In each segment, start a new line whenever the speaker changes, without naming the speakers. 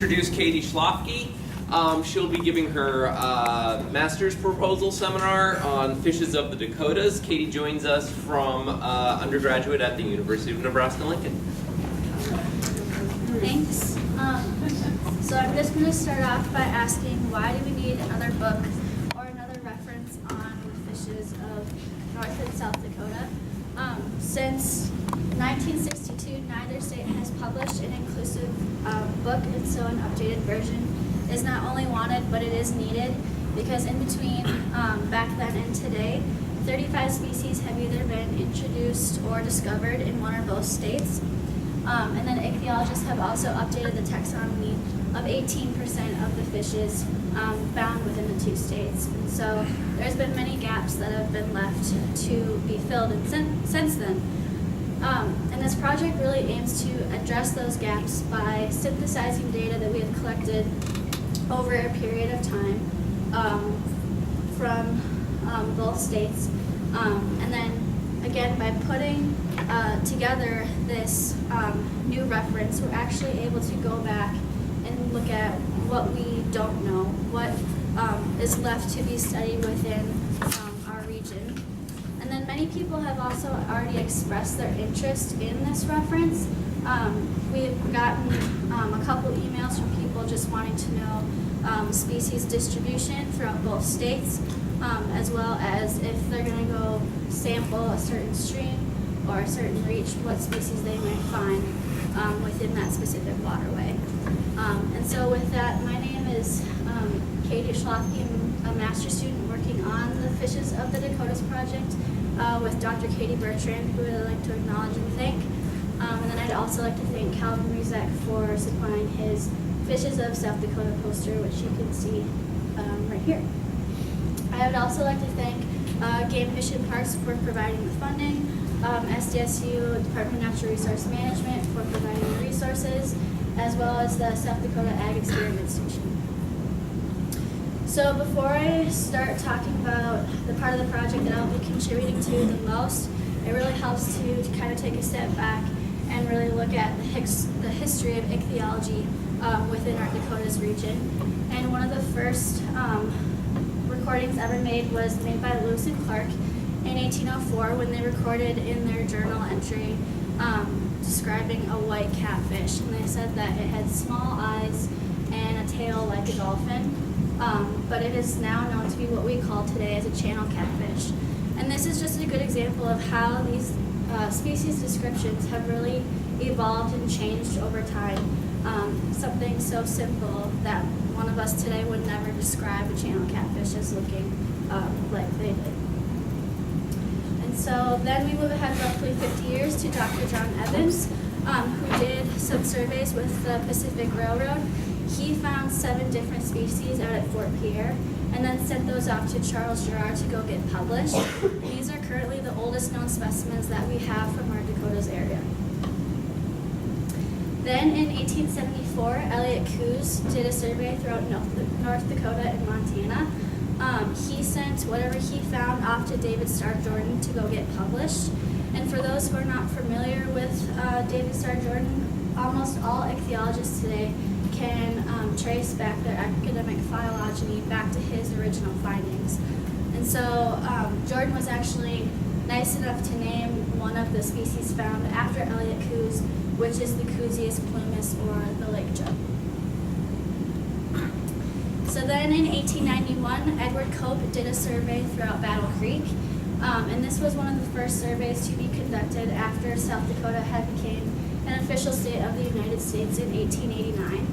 Introduce Katie Schlafke. She'll be giving her master's proposal seminar on fishes of the Dakotas. Katie joins us from undergraduate at the University of Nebraska-Lincoln.
Thanks. So I'm just going to start off by asking, why do we need another book or another reference on the fishes of North and South Dakota? Since 1962, neither state has published an inclusive book, and so an updated version is not only wanted, but it is needed, because in between back then and today, 35 species have either been introduced or discovered in one or both states. And then ichthyologists have also updated the taxonomy of 18% of the fishes found within the two states. And so there's been many gaps that have been left to be filled since then. And this project really aims to address those gaps by synthesizing data that we have collected over a period of time from both states. And then again, by putting together this new reference, we're actually able to go back and look at what we don't know, what is left to be studied within our region. And then many people have also already expressed their interest in this reference. We've gotten a couple emails from people just wanting to know species distribution throughout both states, as well as if they're going to go sample a certain stream or a certain reach, what species they might find within that specific waterway. And so with that, my name is Katie Schlafke. I'm a master's student working on the Fishes of the Dakotas project with Dr. Katie Bertrand, who I'd like to acknowledge and thank. And then I'd also like to thank Calvin Rizek for supplying his Fishes of South Dakota poster, which you can see right here. I would also like to thank Game Fish and Parks for providing the funding, SDSU, Department of Natural Resource Management, for providing the resources, as well as the South Dakota Ag Experiment Station. So before I start talking about the part of the project that I'll be contributing to the most, it really helps to kind of take a step back and really look at the history of ichthyology within our Dakotas region. And one of the first recordings ever made was made by Lewis and Clark in 1804, when they recorded in their journal entry describing a white catfish. And they said that it had small eyes and a tail like a dolphin, but it is now known to be what we call today as a channel catfish. And this is just a good example of how these species descriptions have really evolved and changed over time. Something so simple that one of us today would never describe a channel catfish as looking like they did. And so then we move ahead roughly 50 years to Dr. John Evans, who did some surveys with the Pacific Railroad. He found 7 different species out at Fort Pierre, and then sent those off to Charles Girard to go get published. And these are currently the oldest known specimens that we have from our Dakotas area. Then in 1874, Elliott Coues did a survey throughout North Dakota and Montana. He sent whatever he found off to David Starr Jordan to go get published. And for those who are not familiar with David Starr Jordan, almost all ichthyologists today can trace back their academic phylogeny back to his original findings. And so Jordan was actually nice enough to name one of the species found after Elliott Coues, which is the Cousius plumus, or the lake jug. So then in 1891, Edward Cope did a survey throughout Battle Creek, and this was one of the first surveys to be conducted after South Dakota had became an official state of the United States in 1889.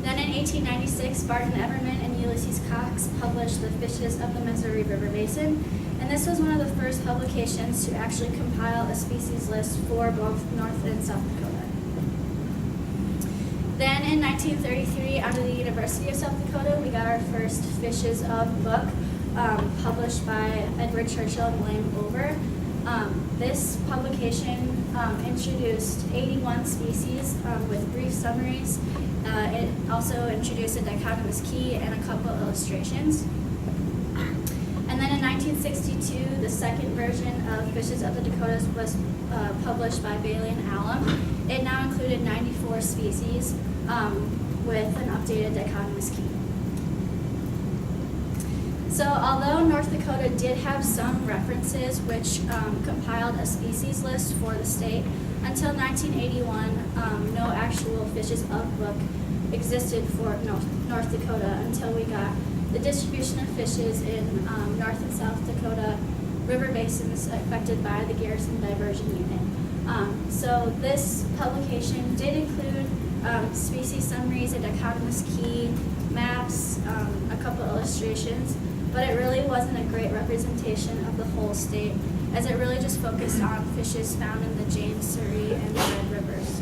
Then in 1896, Barton Everman and Ulysses Cox published the Fishes of the Missouri River Basin, and this was one of the first publications to actually compile a species list for both North and South Dakota. Then in 1933, out of the University of South Dakota, we got our first Fishes of book, published by Edward Churchill and William Over. This publication introduced 81 species with brief summaries. It also introduced a dichotomous key and a couple illustrations. And then in 1962, the second version of Fishes of the Dakotas was published by Bailey and Allen. It now included 94 species, with an updated dichotomous key. So although North Dakota did have some references which compiled a species list for the state, until 1981, no actual Fishes of book existed for North Dakota until we got the distribution of fishes in North and South Dakota river basins affected by the Garrison Diversion Unit. So this publication did include species summaries, a dichotomous key, maps, a couple illustrations, but it really wasn't a great representation of the whole state, as it really just focused on fishes found in the James, Surrey, and the Red Rivers.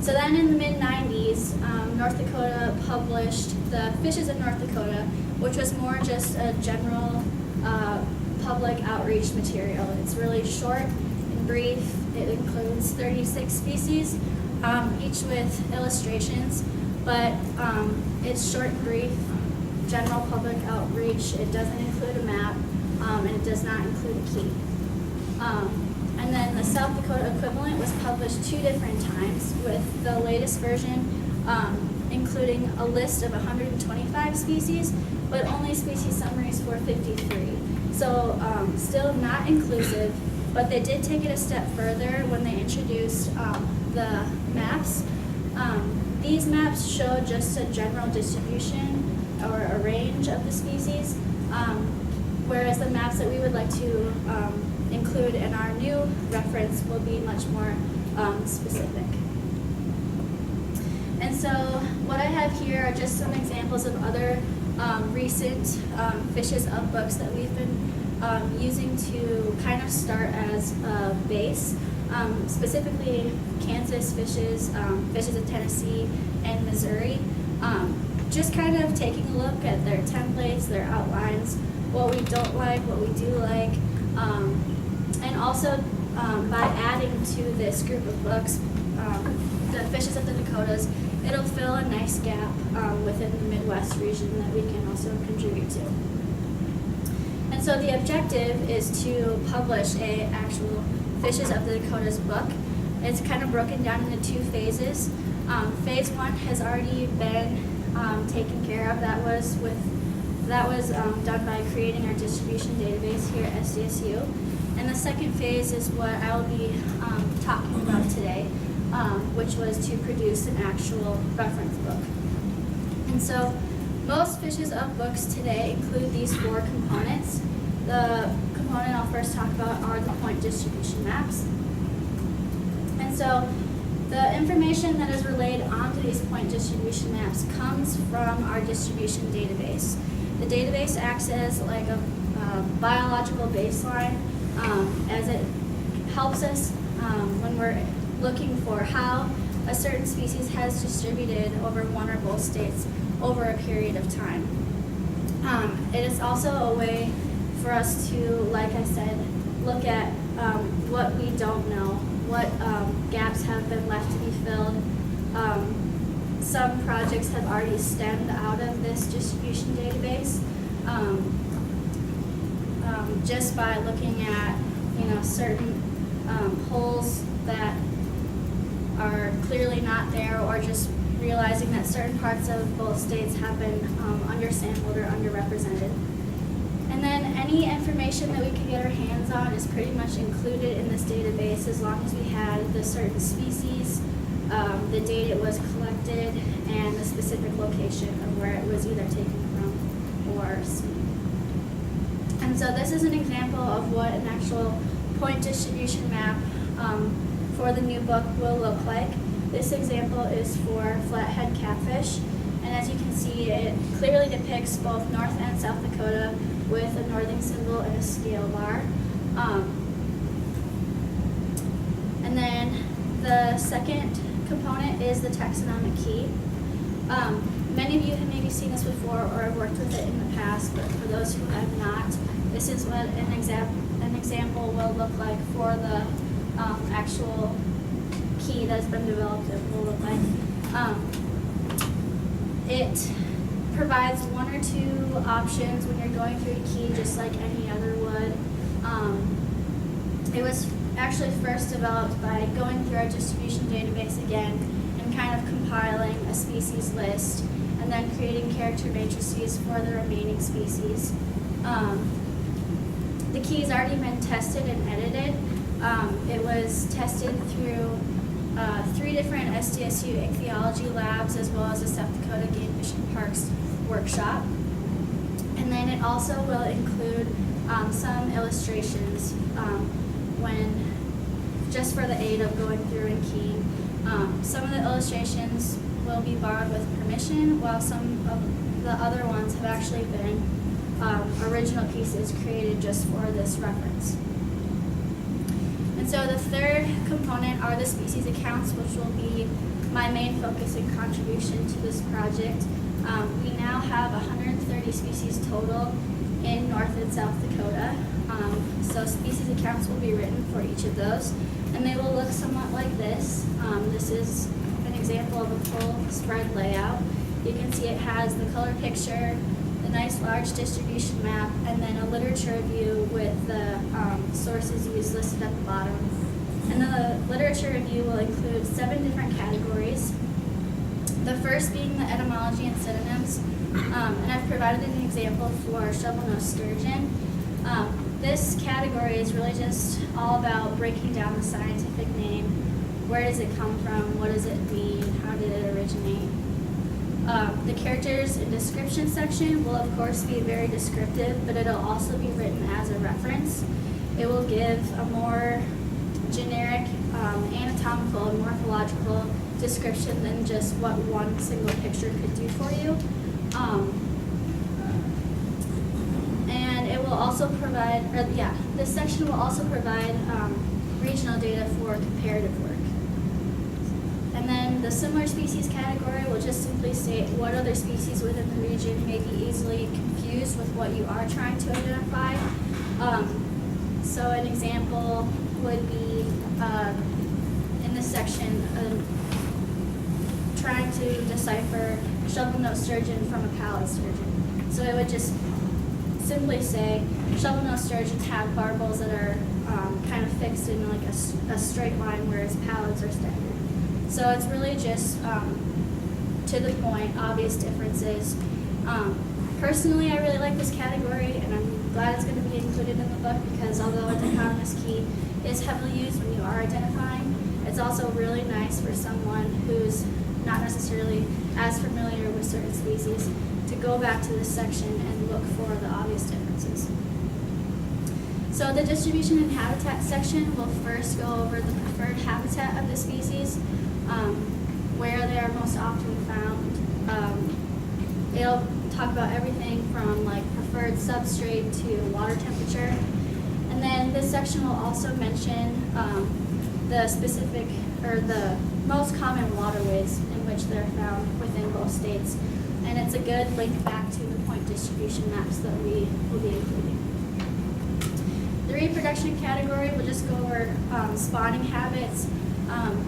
So then in the mid-90s, North Dakota published the Fishes of North Dakota, which was more just a general public outreach material. It's really short and brief. It includes 36 species, each with illustrations, but it's short and brief, general public outreach. It doesn't include a map, and it does not include a key. And then the South Dakota equivalent was published 2 different times, with the latest version including a list of 125 species, but only species summaries for 53. So still not inclusive, but they did take it a step further when they introduced the maps. These maps show just a general distribution or a range of the species, whereas the maps that we would like to include in our new reference will be much more specific. And so what I have here are just some examples of other recent Fishes of books that we've been using to kind of start as a base. Specifically Kansas fishes, Fishes of Tennessee, and Missouri. Just kind of taking a look at their templates, their outlines, what we don't like, what we do like, and also by adding to this group of books, the Fishes of the Dakotas, it'll fill a nice gap within the Midwest region that we can also contribute to. And so the objective is to publish a actual Fishes of the Dakotas book. It's kind of broken down into 2 phases. Phase 1 has already been taken care of. That was done by creating our distribution database here at SDSU. And the second phase is what I will be talking about today, which was to produce an actual reference book. And so most Fishes of books today include these 4 components. The component I'll first talk about are the point distribution maps. And so the information that is relayed onto these point distribution maps comes from our distribution database. The database acts as like a biological baseline, as it helps us when we're looking for how a certain species has distributed over one or both states over a period of time. It is also a way for us to, like I said, look at what we don't know, what gaps have been left to be filled. Some projects have already stemmed out of this distribution database just by looking at certain holes that are clearly not there, or just realizing that certain parts of both states have been undersampled or underrepresented. And then any information that we can get our hands on is pretty much included in this database, as long as we had the certain species, the date it was collected, and the specific location of where it was either taken from or seen. And so this is an example of what an actual point distribution map for the new book will look like. This example is for flathead catfish, and as you can see, it clearly depicts both North and South Dakota with a northing symbol and a scale bar. And then the second component is the taxonomic key. Many of you have maybe seen this before or have worked with it in the past, but for those who have not, this is what an example will look like for the actual key that's been developed. It will look like. It provides 1 or 2 options when you're going through a key, just like any other would. It was actually first developed by going through our distribution database again and and kind of compiling a species list, and then creating character matrices for the remaining species. The key has already been tested and edited. It was tested through 3 different SDSU ichthyology labs, as well as a South Dakota Game Fish and Parks workshop. And then it also will include some illustrations just for the aid of going through and keying. Some of the illustrations will be borrowed with permission, while some of the other ones have actually been original pieces created just for this reference. And so the third component are the species accounts, which will be my main focus and contribution to this project. We now have 130 species total in North and South Dakota. So species accounts will be written for each of those, and they will look somewhat like this. This is an example of a full spread layout. You can see it has the color picture, the nice large distribution map, and then a literature review with the sources used listed at the bottom. And the literature review will include 7 different categories. The first being the etymology and synonyms, and I've provided an example for shovel-nosed sturgeon. This category is really just all about breaking down the scientific name. Where does it come from? What does it mean? How did it originate? The characters and description section will of course be very descriptive, but it'll also be written as a reference. It will give a more generic anatomical and morphological description than just what one single picture could do for you. And it will also provide, this section will also provide regional data for comparative work. And then the similar species category will just simply state what other species within the region may be easily confused with what you are trying to identify. So an example would be in this section, trying to decipher shovel-nosed sturgeon from a pallid sturgeon. So it would just simply say shovel-nosed sturgeons have barbels that are kind of fixed in like a straight line, whereas pallids are staggered. So it's really just to the point, obvious differences. Personally, I really like this category, and I'm glad it's going to be included in the book because although a dichotomous key is heavily used when you are identifying, it's also really nice for someone who's not necessarily as familiar with certain species to go back to this section and look for the obvious differences. So the distribution and habitat section will first go over the preferred habitat of the species, where they are most often found. It'll talk about everything from like preferred substrate to water temperature. And then this section will also mention the specific or the most common waterways in which they're found within both states. And it's a good link back to the point distribution maps that we will be including. The reproduction category will just go over spawning habits,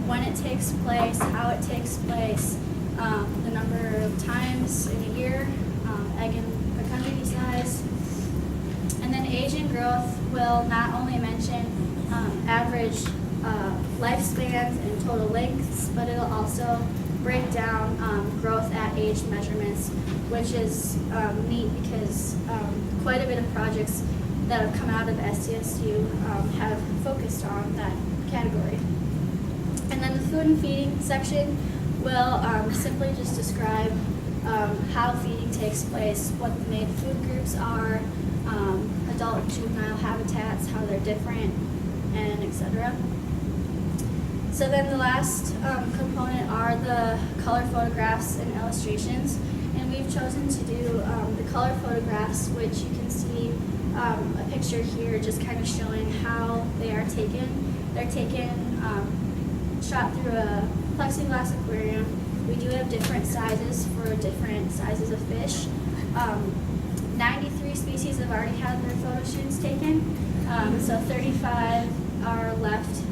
when it takes place, how it takes place, the number of times in a year, egg and fecundity size. And then age and growth will not only mention average lifespans and total lengths, but it'll also break down growth at age measurements, which is neat because quite a bit of projects that have come out of SDSU have focused on that category. And then the food and feeding section will simply just describe how feeding takes place, what the main food groups are, adult and juvenile habitats, how they're different, and etc. So then the last component are the color photographs and illustrations. And we've chosen to do the color photographs, which you can see a picture here just kind of showing how they are taken. They're taken, shot through a plexiglass aquarium. We do have different sizes for different sizes of fish. 93 species have already had their photo shoots taken, so 35 are left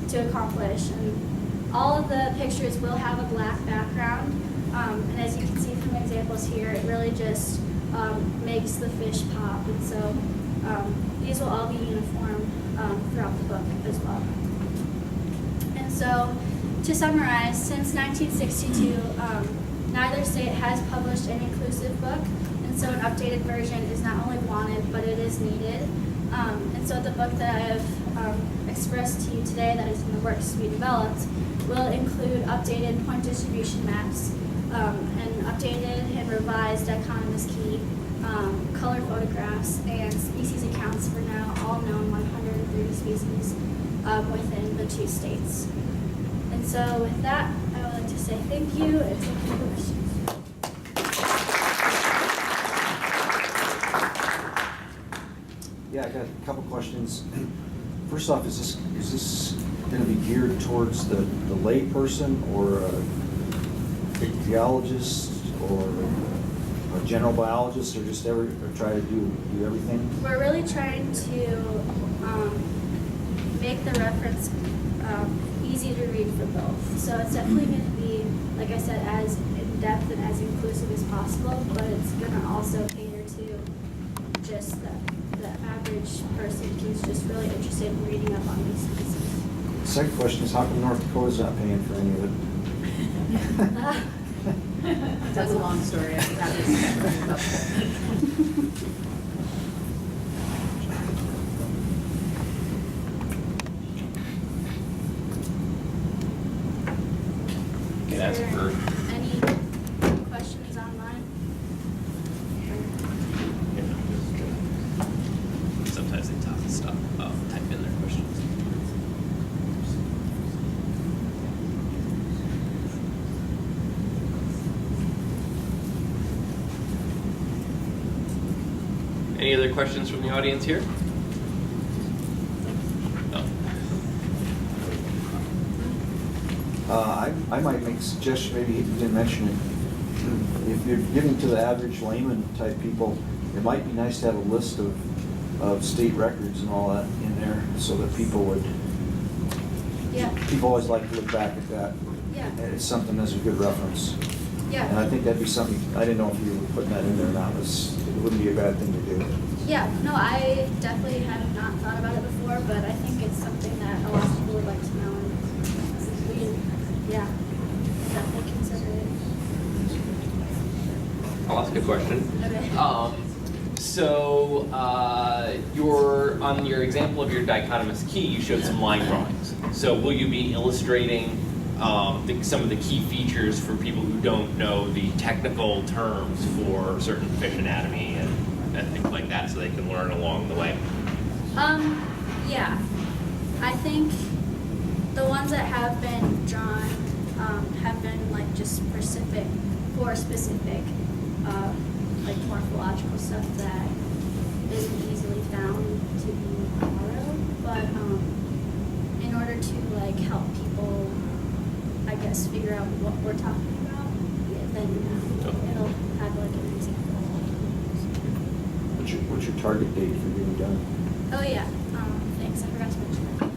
to accomplish. And all of the pictures will have a black background, and as you can see from examples here, it really just makes the fish pop. And so these will all be uniform throughout the book as well. And so To summarize, since 1962, neither state has published an inclusive book, and so an updated version is not only wanted, but it is needed. And so the book that I have expressed to you today that is in the works to be developed will include updated point distribution maps, and updated and revised dichotomous key, color photographs, and species accounts for now all known 130 species within the 2 states. And so with that, I would like to say thank you and take your questions.
Yeah, I got a couple questions. First off, is this going to be geared towards the lay person or a ichthyologist or a general biologist, or just or try to do everything?
We're really trying to make the reference easy to read for both. So it's definitely going to be, like I said, as in-depth and as inclusive as possible, but it's going to also cater to just the average person who's just really interested in reading up on these species.
Second question is, how come North Dakota's not paying for any of it?
That's a long story. That is
Can ask for.
Any questions online?
Sometimes they talk stuff, type in their questions. Any other questions from the audience here? No.
I might make a suggestion, maybe you didn't mention it. If you're giving to the average layman type people, it might be nice to have a list of state records and all that in there, so that people would,
Yeah.
people always like to look back at that.
Yeah.
And it's something as a good reference. And I
Yeah.
think that'd be something, I didn't know if you were putting that in there or not. It wouldn't be a bad thing to do.
Yeah. No, I definitely have not thought about it before, but I think it's something that a lot of people would like to know. And we, yeah, definitely consider it.
I'll ask a question.
Okay.
So on your example of your dichotomous key, you showed some line drawings. So will you be illustrating some of the key features for people who don't know the technical terms for certain fish anatomy and things like that, so they can learn along the way?
Yeah. I think the ones that have been drawn have been like just specific, like morphological stuff that isn't easily found to be borrowed. But in order to like help people, I guess, figure out what we're talking about, then it'll have like an example.
What's your target date for being done?
Oh yeah, thanks, I forgot to mention that.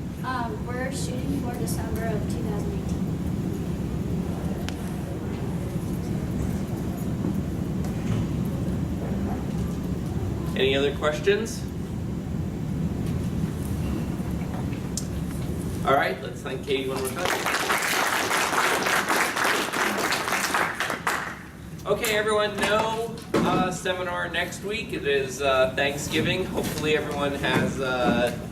We're shooting for December of 2018.
Any other questions? All right, let's thank Katie one more time. Okay, everyone, no seminar next week. It is Thanksgiving. Hopefully everyone has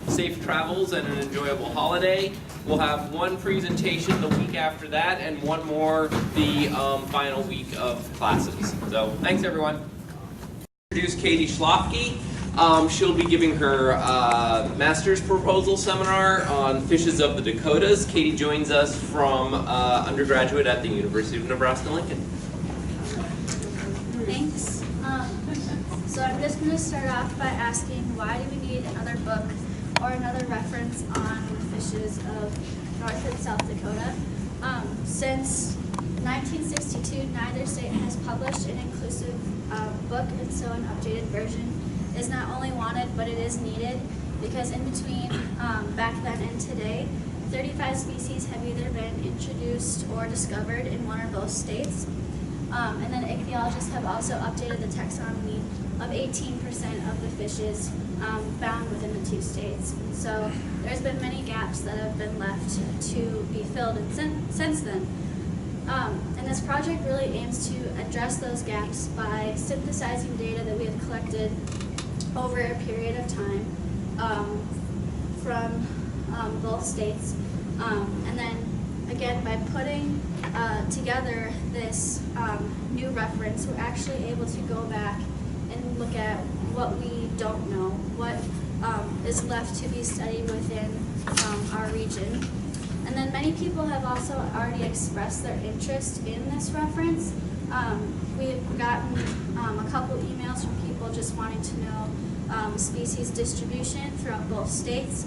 safe travels and an enjoyable holiday. We'll have one presentation the week after that and one more the final week of classes. So thanks, everyone. Introduce Katie Schlafke. She'll be giving her master's proposal seminar on fishes of the Dakotas. Katie joins us from undergraduate at the University of Nebraska-Lincoln.
Thanks. So I'm just going to start off by asking, why do we need another book or another reference on the fishes of North and South Dakota? Since 1962, neither state has published an inclusive book, and so an updated version is not only wanted, but it is needed, because in between back then and today, 35 species have either been introduced or discovered in one or both states. And then ichthyologists have also updated the taxonomy of 18% of the fishes found within the two states. And so there's been many gaps that have been left to be filled since then. And this project really aims to address those gaps by synthesizing data that we have collected over a period of time from both states, and then again by putting together this new reference, we're actually able to go back and look at what we don't know, what is left to be studied within our region. And then many people have also already expressed their interest in this reference. We've gotten a couple emails from people just wanting to know species distribution throughout both states,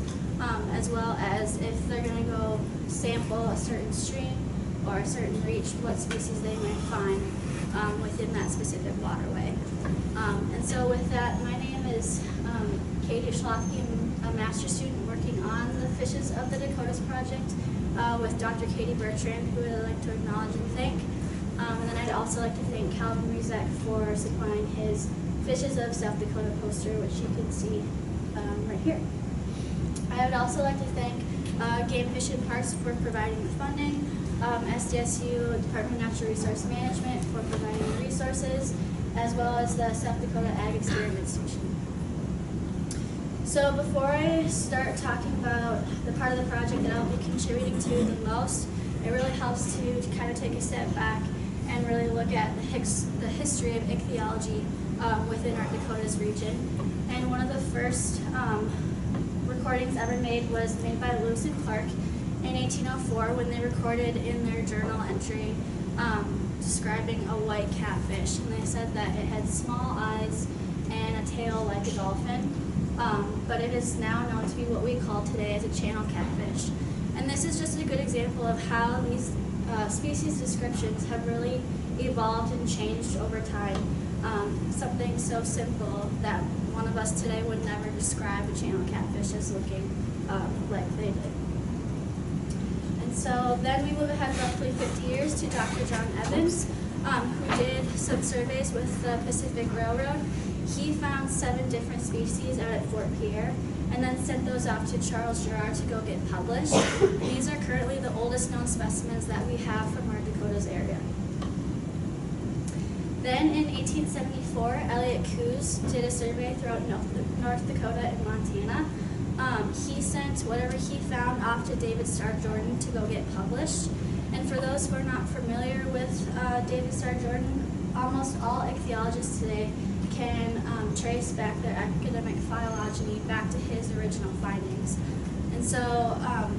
as well as if they're going to go sample a certain stream or a certain reach, what species they might find within that specific waterway. And so with that, my name is Katie Schlafke. I'm a master's student working on the Fishes of the Dakotas project with Dr. Katie Bertrand, who I'd like to acknowledge and thank. And then I'd also like to thank Calvin Rizek for supplying his Fishes of South Dakota poster, which you can see right here. I would also like to thank Game Fish and Parks for providing the funding, SDSU, Department of Natural Resource Management for providing the resources, as well as the South Dakota Ag Experiment Station. So before I start talking about the part of the project that I'll be contributing to the most, it really helps to kind of take a step back and really look at the history of ichthyology within our Dakotas region. And one of the first recordings ever made was made by Lewis and Clark in 1804 when they recorded in their journal entry describing a white catfish. And they said that it had small eyes and a tail like a dolphin. But it is now known to be what we call today as a channel catfish. And this is just a good example of how these species descriptions have really evolved and changed over time. Something so simple that one of us today would never describe a channel catfish as looking like they did. And so then we move ahead roughly 50 years to Dr. John Evans, who did some surveys with the Pacific Railroad. He found 7 different species out at Fort Pierre and then sent those off to Charles Girard to go get published. These are currently the oldest known specimens that we have from our Dakotas area. Then in 1874, Elliott Coos did a survey throughout North Dakota and Montana. He sent whatever he found off to David Starr Jordan to go get published. And for those who are not familiar with David Starr Jordan, almost all ichthyologists today can trace back their academic phylogeny back to his original findings. And so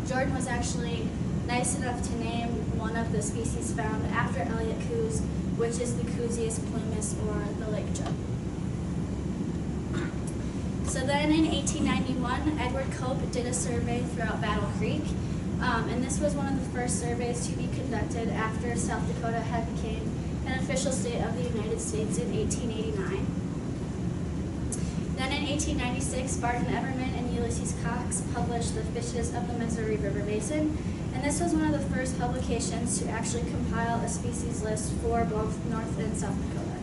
Jordan was actually nice enough to name one of the species found after Elliott Coos, which is the Cousius plumus, or the lake jug. So then in 1891, Edward Cope did a survey throughout Battle Creek. And this was one of the first surveys to be conducted after South Dakota had became an official state of the United States in 1889. Then in 1896, Barton Everman and Ulysses Cox published the Fishes of the Missouri River Basin, and this was one of the first publications to actually compile a species list for both North and South Dakota.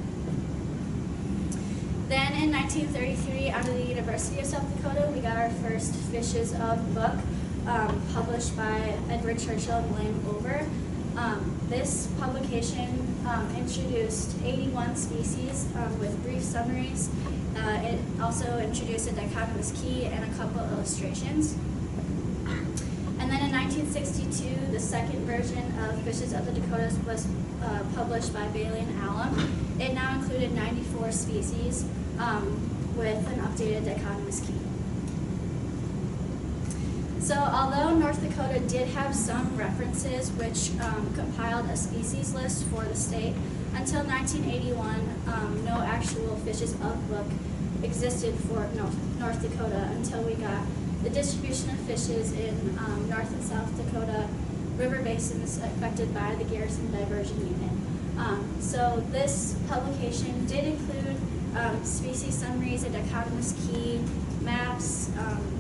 Then in 1933, out of the University of South Dakota, we got our first Fishes of book, published by Edward Churchill and William Over. This publication introduced 81 species with brief summaries. It also introduced a dichotomous key and a couple illustrations. And then in 1962, the second version of Fishes of the Dakotas was published by Bailey and Allen. It now included 94 species with an updated dichotomous key. So although North Dakota did have some references which compiled a species list for the state, until 1981, no actual Fishes of book existed for North Dakota until we got the distribution of fishes in North and South Dakota river basins affected by the Garrison Diversion Unit. So this publication did include species summaries, a dichotomous key, maps,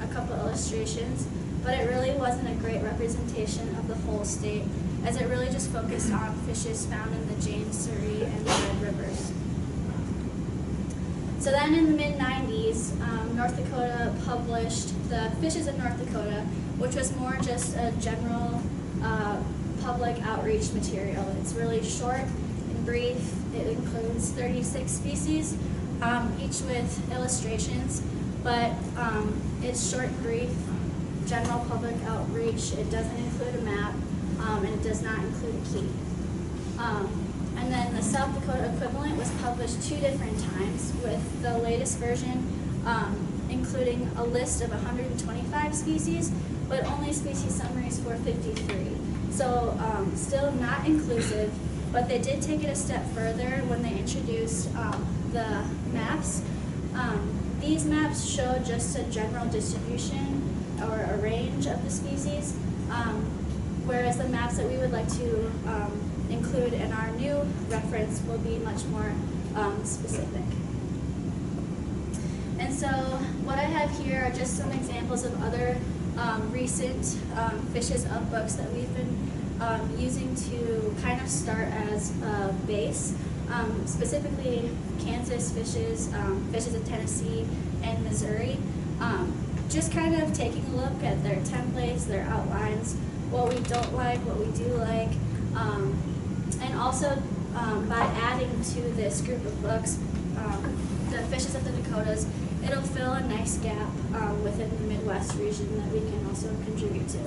a couple illustrations, but it really wasn't a great representation of the whole state, as it really just focused on fishes found in the James, Surrey, and the Red Rivers. So then in the mid-90s, North Dakota published the Fishes of North Dakota, which was more just a general public outreach material. It's really short and brief. It includes 36 species, each with illustrations, but it's short and brief, general public outreach. It doesn't include a map, and it does not include a key. And then the South Dakota equivalent was published 2 different times, with the latest version including a list of 125 species, but only species summaries for 53. So still not inclusive, but they did take it a step further when they introduced the maps. These maps show just a general distribution or a range of the species, whereas the maps that we would like to include in our new reference will be much more specific. And so what I have here are just some examples of other recent Fishes of books that we've been using to kind of start as a base. Specifically Kansas Fishes, Fishes of Tennessee, and Missouri. Just kind of taking a look at their templates, their outlines, what we don't like, what we do like, and also by adding to this group of books, the Fishes of the Dakotas, it'll fill a nice gap within the Midwest region that we can also contribute to.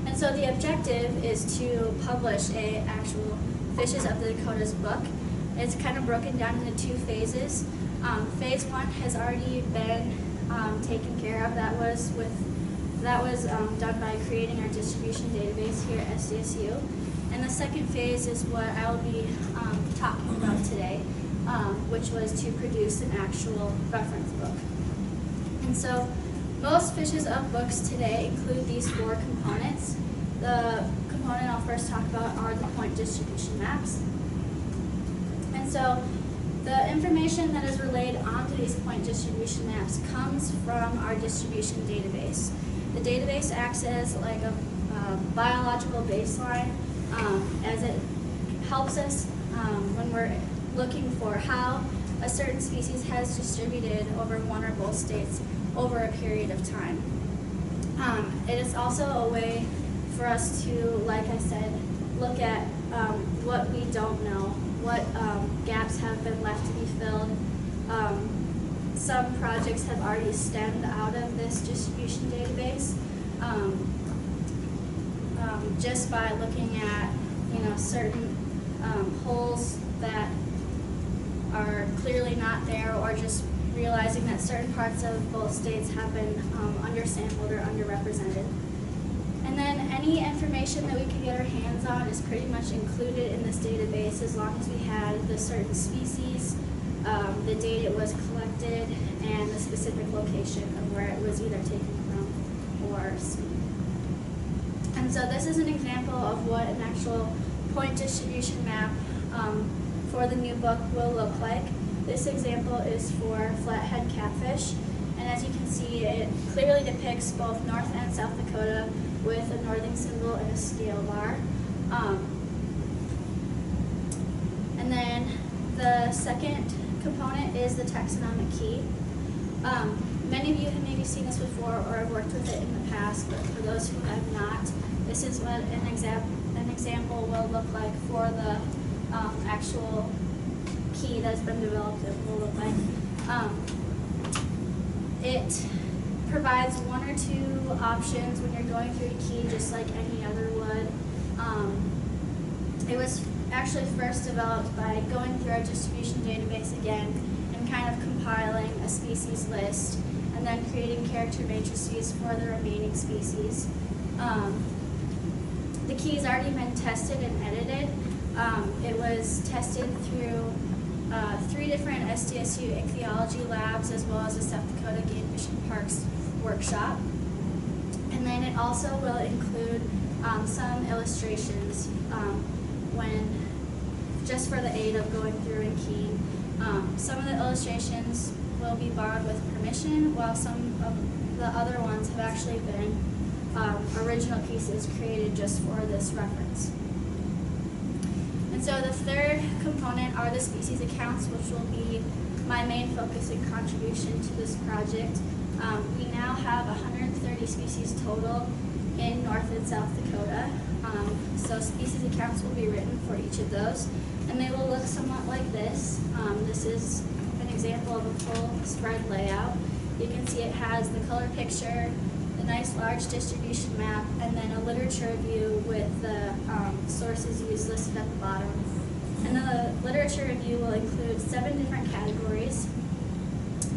And so the objective is to publish an actual Fishes of the Dakotas book. It's kind of broken down into 2 phases. Phase 1 has already been taken care of. That was done by creating our distribution database here at SDSU. And the second phase is what I will be talking about today, which was to produce an actual reference book. And so most Fishes of books today include these 4 components. The component I'll first talk about are the point distribution maps. And so the information that is relayed onto these point distribution maps comes from our distribution database. The database acts as like a biological baseline, as it helps us when we're looking for how a certain species has distributed over one or both states over a period of time. It is also a way for us to, like I said, look at what we don't know, what gaps have been left to be filled. Some projects have already stemmed out of this distribution database just by looking at certain holes that are clearly not there, or just realizing that certain parts of both states have been undersampled or underrepresented. And then any information that we can get our hands on is pretty much included in this database, as long as we had the certain species, the date it was collected, and the specific location of where it was either taken from or seen. And so this is an example of what an actual point distribution map for the new book will look like. This example is for flathead catfish, and as you can see, it clearly depicts both North and South Dakota with a northing symbol and a scale bar. And then the second component is the taxonomic key. Many of you have maybe seen this before or have worked with it in the past, but for those who have not, this is what an example will look like for the actual key that's been developed. It will look like. It provides 1 or 2 options when you're going through a key, just like any other would. It was actually first developed by going through our distribution database again and kind of compiling a species list and then creating character matrices for the remaining species. The key's already been tested and edited. It was tested through 3 different SDSU ichthyology labs, as well as the South Dakota Game Fish and Parks workshop. And then it also will include some illustrations just for the aid of going through and keying. Some of the illustrations will be borrowed with permission, while some of the other ones have actually been original pieces created just for this reference. And so the third component are the species accounts, which will be my main focus and contribution to this project. We now have 130 species total in North and South Dakota. So species accounts will be written for each of those, and they will look somewhat like this. This is an example of a full spread layout. You can see it has the color picture, the nice large distribution map, and then a literature review with the sources used listed at the bottom. And the literature review will include 7 different categories.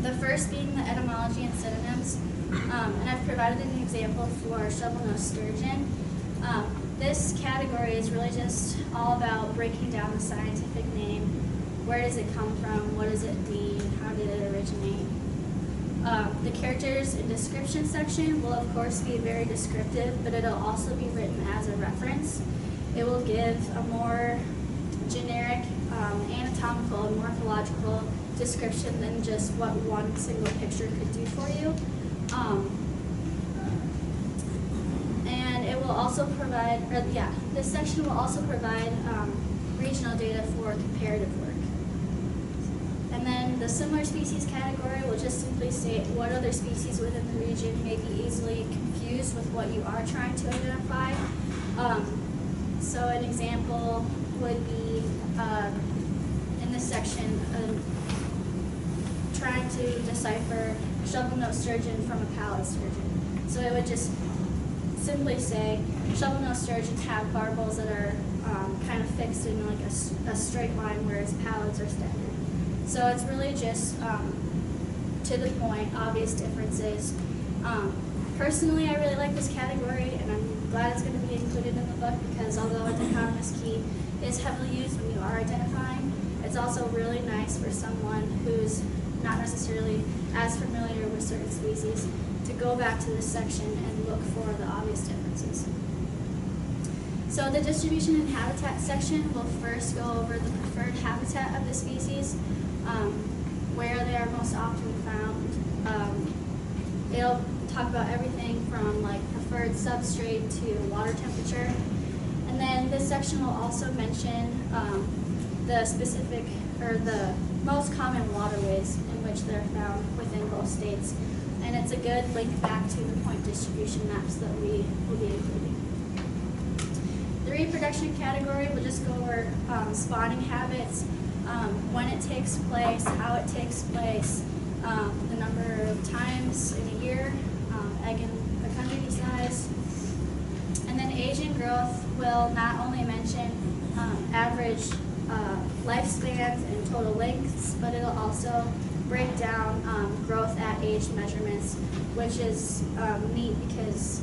The first being the etymology and synonyms, and I've provided an example for shovel-nosed sturgeon. This category is really just all about breaking down the scientific name. Where does it come from? What does it mean? How did it originate? The characters and description section will of course be very descriptive, but it'll also be written as a reference. It will give a more generic anatomical and morphological description than just what one single picture could do for you. And it will also provide, this section will also provide regional data for comparative work. And then the similar species category will just simply state what other species within the region may be easily confused with what you are trying to identify. So an example would be in this section, trying to decipher shovel-nosed sturgeon from a pallid sturgeon. So it would just simply say shovel-nosed sturgeons have barbels that are kind of fixed in like a straight line, whereas pallids are standard. So it's really just to the point, obvious differences. Personally, I really like this category, and I'm glad it's going to be included in the book because although a dichotomous key is heavily used when you are identifying, it's also really nice for someone who's not necessarily as familiar with certain species to go back to this section and look for the obvious differences. So the distribution and habitat section will first go over the preferred habitat of the species, where they are most often found. It'll talk about everything from like preferred substrate to water temperature. And then this section will also mention the specific or the most common waterways in which they're found within both states. And it's a good link back to the point distribution maps that we will be including. The reproduction category will just go over spawning habits, when it takes place, how it takes place, the number of times in a year, egg and fecundity size. And then age and growth will not only mention average lifespans and total lengths, but it'll also break down growth at age measurements, which is neat because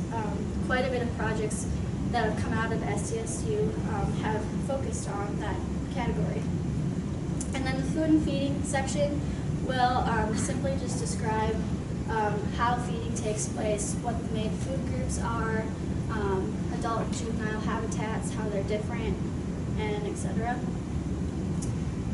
quite a bit of projects that have come out of SDSU have focused on that category. And then the food and feeding section will simply just describe how feeding takes place, what the main food groups are, adult and juvenile habitats, how they're different, and etc.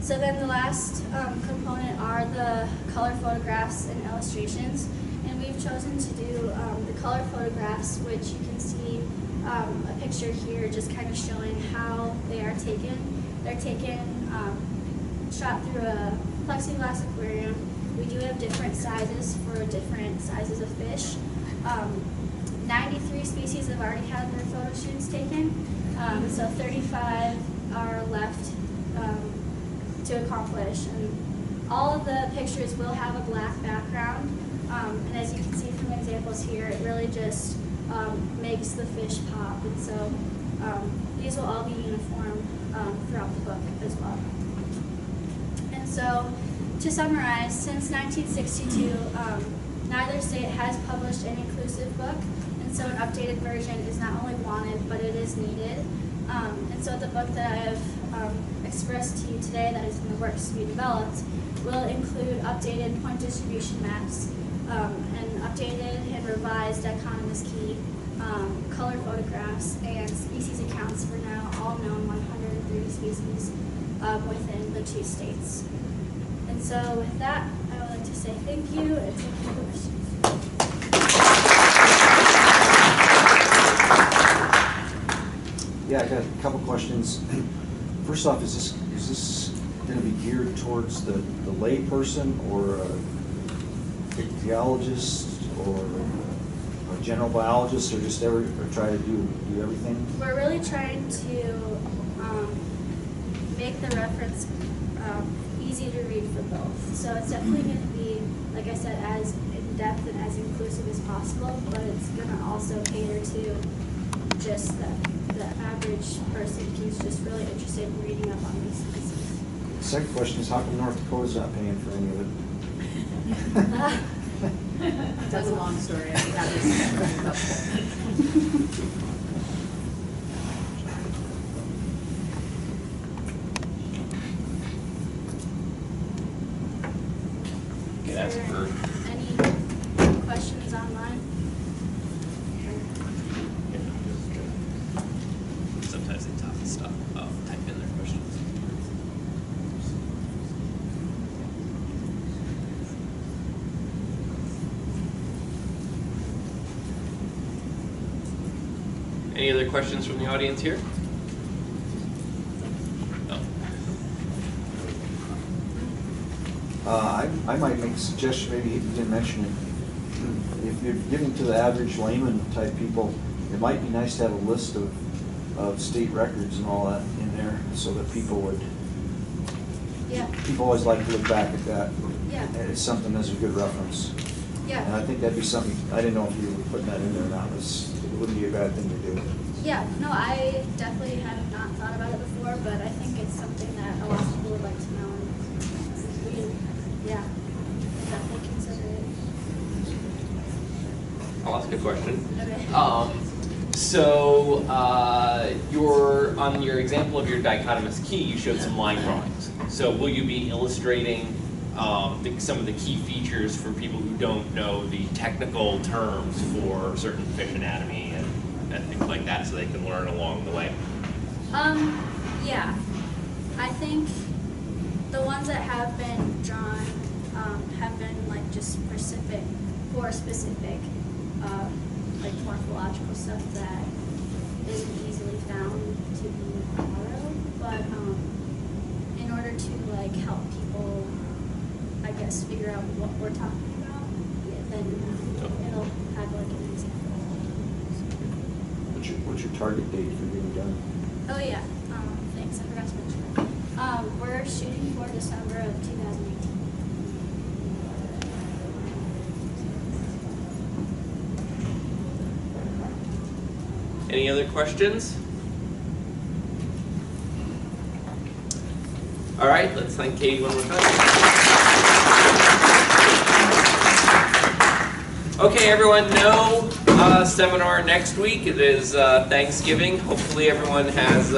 So then the last component are the color photographs and illustrations. And we've chosen to do the color photographs, which you can see a picture here just kind of showing how they are taken. They're taken, shot through a plexiglass aquarium. We do have different sizes for different sizes of fish. 93 species have already had their photo shoots taken, so 35 are left to accomplish. And all of the pictures will have a black background, and as you can see from examples here, it really just makes the fish pop. And so these will all be uniform throughout the book as well. And so to summarize, since 1962, neither state has published an inclusive book, and so an updated version is not only wanted, but it is needed. And so the book that I have expressed to you today that is in the works to be developed will include updated point distribution maps, and updated and revised dichotomous key, color photographs, and species accounts for now all known 130 species within the 2 states. And so with that, I would like to say thank you and take your questions.
Yeah, I got a couple questions. First off, is this gonna be geared towards the lay person or a ichthyologist or a general biologist, or just or try to do everything?
We're really trying to make the reference easy to read for both. So it's definitely going to be, like I said, as in-depth and as inclusive as possible, but it's going to also cater to just the average person who's just really interested in reading up on these species.
The second question is, how come North Dakota's not paying for any of it?
That's a long story. I think that is
Okay, that's
Is
for.
there any questions online?
Sometimes they type stuff, type in their questions. Any other questions from the audience here? No.
I might make a suggestion, maybe you didn't mention it. If you're giving to the average layman type people, it might be nice to have a list of state records and all that in there, so that people would,
Yeah,
people always like to look back at that.
yeah,
And it's something that's a good reference. And
yeah.
I think that'd be something, I didn't know if you were putting that in there or not, it wouldn't be a bad thing to do.
Yeah, no, I definitely have not thought about it before, but I think it's something that a lot of people would like to know. And we, yeah, definitely consider it.
I'll ask a question.
Okay.
So on your example of your dichotomous key, you showed some line drawings. So will you be illustrating some of the key features for people who don't know the technical terms for certain fish anatomy and things like that, so they can learn along the way?
Yeah, I think the ones that have been drawn have been like just specific, like morphological stuff that isn't easily found to be borrowed, but in order to like help people, I guess, figure out what we're talking about, yeah, then it'll have like an example.
What's your target date for being done?
Oh yeah, thanks, I forgot to mention that. We're shooting for December of 2018.
Any other questions? All right, let's thank Katie one more time. Okay, everyone, no seminar next week. It is Thanksgiving. Hopefully everyone has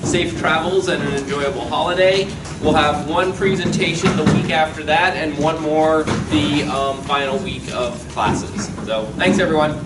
safe travels and an enjoyable holiday. We'll have one presentation the week after that and one more the final week of classes. So thanks, everyone.